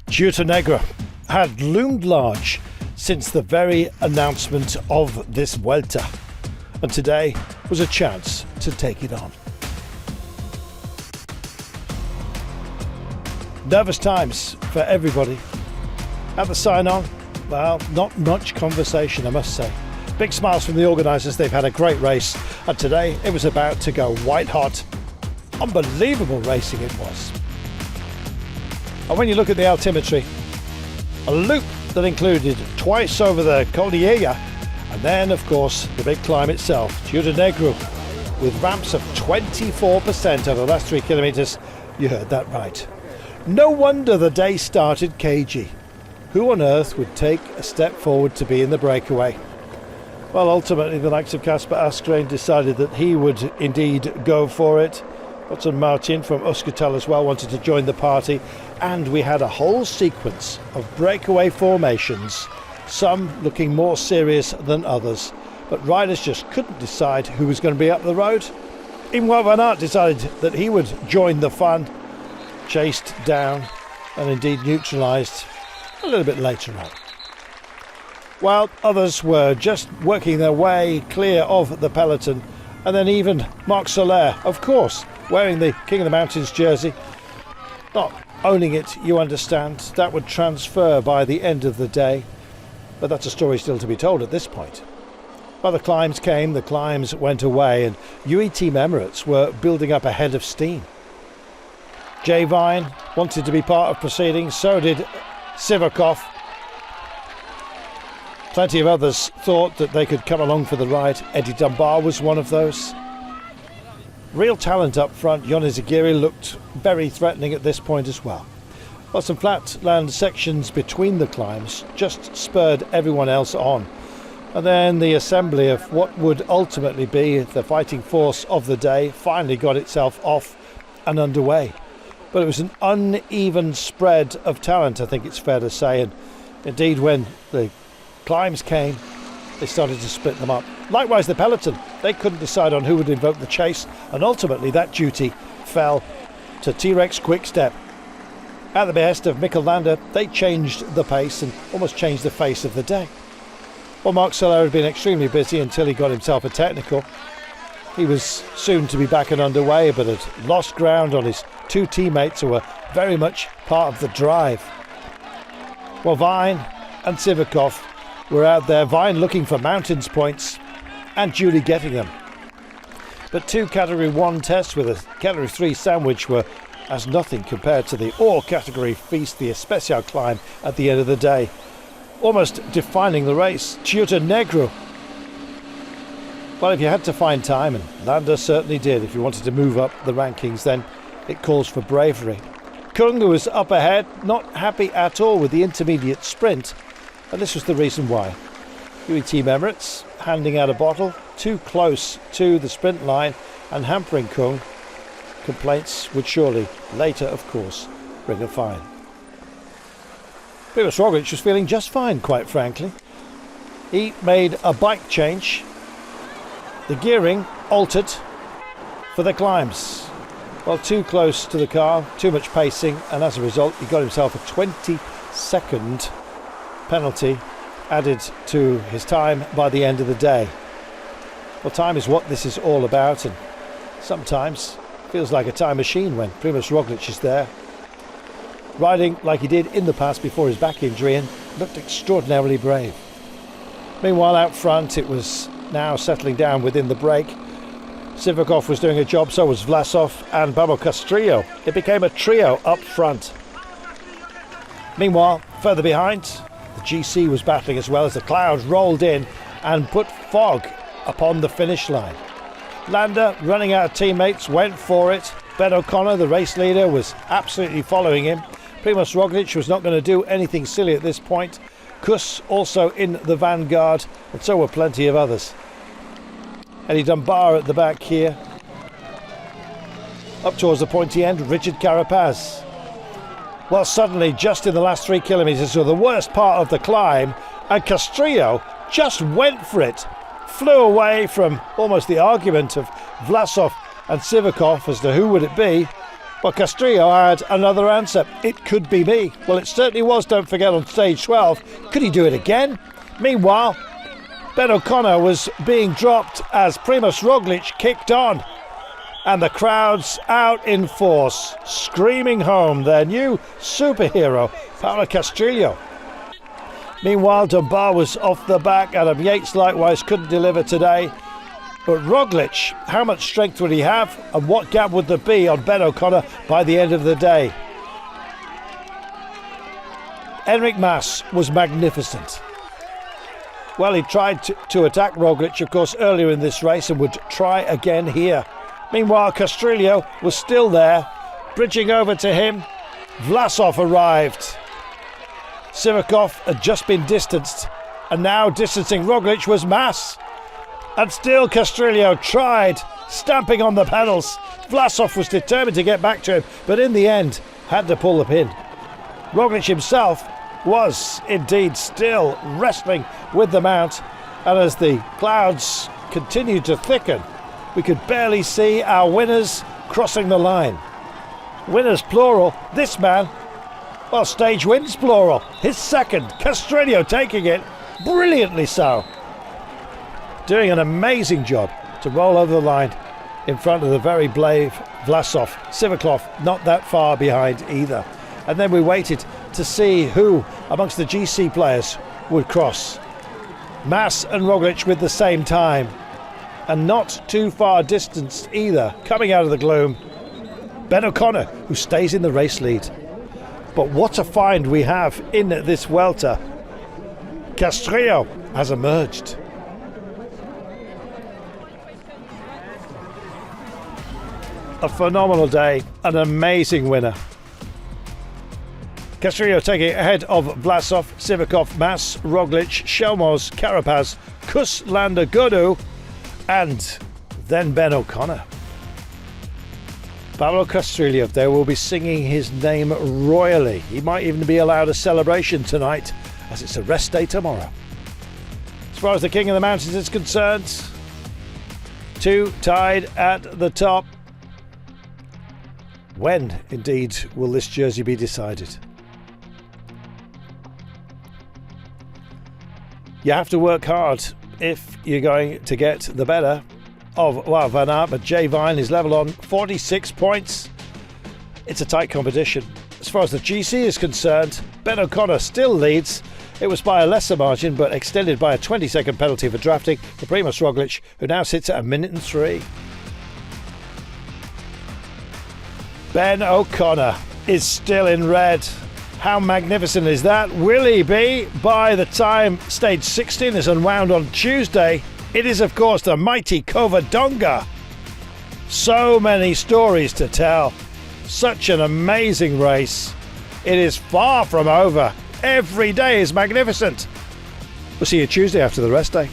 Negra had loomed large since the very announcement of this Vuelta, and today was a chance to take it on. Nervous times for everybody. At the sign-on, well, not much conversation, I must say. Big smiles from the organisers. They've had a great race, and today it was about to go white hot. Unbelievable racing it was. And when you look at the altimetry, a loop that included twice over the Cordillera, and then of course the big climb itself, Giro D'Italia, with ramps of 24% over the last 3 kilometres. You heard that right. No wonder the day started cagey. Who on earth would take a step forward to be in the breakaway? Well, ultimately the likes of Kasper Asgreen decided that he would indeed go for it. Otto Martin from Euskaltel as well wanted to join the party, and we had a whole sequence of breakaway formations, some looking more serious than others, but riders just couldn't decide who was going to be up the road. Even Wout van Aert decided that he would join the fun, chased down and indeed neutralised a little bit later on, while others were just working their way clear of the peloton. And then even Marc Soler, of course, wearing the King of the Mountains jersey, not owning it, you understand. That would transfer by the end of the day, but that's a story still to be told at this point. Well, the climbs came, the climbs went away, and UAE Team Emirates were building up a head of steam. Jay Vine wanted to be part of proceedings, so did Sivakov. Plenty of others thought that they could come along for the ride. Eddie Dunbar was one of those. Real talent up front. Jonas Aguirre looked very threatening at this point as well. Well, some flat land sections between the climbs just spurred everyone else on. And then the assembly of what would ultimately be the fighting force of the day finally got itself off and underway. But it was an uneven spread of talent, I think it's fair to say. And indeed, when the climbs came, they started to split them up. Likewise, the peloton, they couldn't decide on who would invoke the chase, and ultimately that duty fell to T-Rex-QuickStep. At the behest of Mikkel Landa, they changed the pace and almost changed the face of the day. Well, Marc Soler had been extremely busy until he got himself a technical. He was soon to be back and underway, but had lost ground on his 2 teammates who were very much part of the drive. Well, Vine and Sivakov were out there, Vine looking for mountains points and duly getting them. But 2 Category 1 tests with a Category 3 sandwich were as nothing compared to the Ore Category feast, the Especial climb at the end of the day. Almost defining the race, Giro Negro. Well, if you had to find time, and Landa certainly did, if you wanted to move up the rankings, then it calls for bravery. Kung, who was up ahead, not happy at all with the intermediate sprint, and this was the reason why. UAE Team Emirates handing out a bottle too close to the sprint line and hampering Kung. Complaints would surely later, of course, bring a fine. Primož Roglič was feeling just fine, quite frankly. He made a bike change. The gearing altered for the climbs. Well, too close to the car, too much pacing, and as a result he got himself a 20-second penalty added to his time by the end of the day. Well, time is what this is all about, and sometimes it feels like a time machine when Primož Roglič is there, riding like he did in the past before his back injury, and looked extraordinarily brave. Meanwhile, out front it was now settling down within the break. Sivakov was doing a job, so was Vlasov and Pablo Castrillo. It became a trio up front. Meanwhile, further behind, the GC was battling as well as the clouds rolled in and put fog upon the finish line. Landa, running out of teammates, went for it. Ben O'Connor, the race leader, was absolutely following him. Primož Roglič was not going to do anything silly at this point. Kuss also in the vanguard, and so were plenty of others. Eddie Dunbar at the back here. Up towards the pointy end, Richard Carapaz. Well, suddenly, just in the last 3 kilometres, or the worst part of the climb, and Castrillo just went for it. Flew away from almost the argument of Vlasov and Sivakov as to who would it be. Well, Castrillo had another answer. It could be me. Well, it certainly was, don't forget, on stage 12. Could he do it again? Meanwhile, Ben O'Connor was being dropped as Primož Roglič kicked on. And the crowds out in force, screaming home their new superhero, Paulo Castrillo. Meanwhile, Dunbar was off the back. Adam Yates likewise couldn't deliver today. But Roglič, how much strength would he have, and what gap would there be on Ben O'Connor by the end of the day? Enric Mas was magnificent. Well, he tried to attack Roglič, of course, earlier in this race and would try again here. Meanwhile, Castrillo was still there, bridging over to him. Vlasov arrived. Sivakov had just been distanced, and now distancing Roglič was Mas. And still Castrillo tried, stamping on the pedals. Vlasov was determined to get back to him, but in the end had to pull the pin. Roglič himself was indeed still wrestling with the mount, and as the clouds continued to thicken, we could barely see our winners crossing the line. Winners plural, this man, well, stage wins plural, his second, Castrillo taking it brilliantly so. Doing an amazing job to roll over the line in front of the very brave Vlasov. Sivakov not that far behind either. And then we waited to see who amongst the GC players would cross. Mas and Roglič with the same time, and not too far distanced either. Coming out of the gloom, Ben O'Connor, who stays in the race lead. But what a find we have in this Vuelta. Castrillo has emerged. A phenomenal day, an amazing winner. Castrillo taking ahead of Vlasov, Sivakov, Mas, Roglič, Shelmos, Carapaz, Kuss, Landa, Godu, and then Ben O'Connor. Paulo Castrillo, they will be singing his name royally. He might even be allowed a celebration tonight, as it's a rest day tomorrow. As far as the King of the Mountains is concerned, two tied at the top. When, indeed, will this jersey be decided? You have to work hard if you're going to get the better of Van Aert, but Jay Vine is level on 46 points. It's a tight competition. As far as the GC is concerned, Ben O'Connor still leads. It was by a lesser margin, but extended by a 20-second penalty for drafting for Primož Roglič, who now sits at 1:03. Ben O'Connor is still in red. How magnificent is that? Will he be by the time stage 16 is unwound on Tuesday? It is, of course, the mighty Covadonga. So many stories to tell. Such an amazing race. It is far from over. Every day is magnificent. We'll see you Tuesday after the rest day.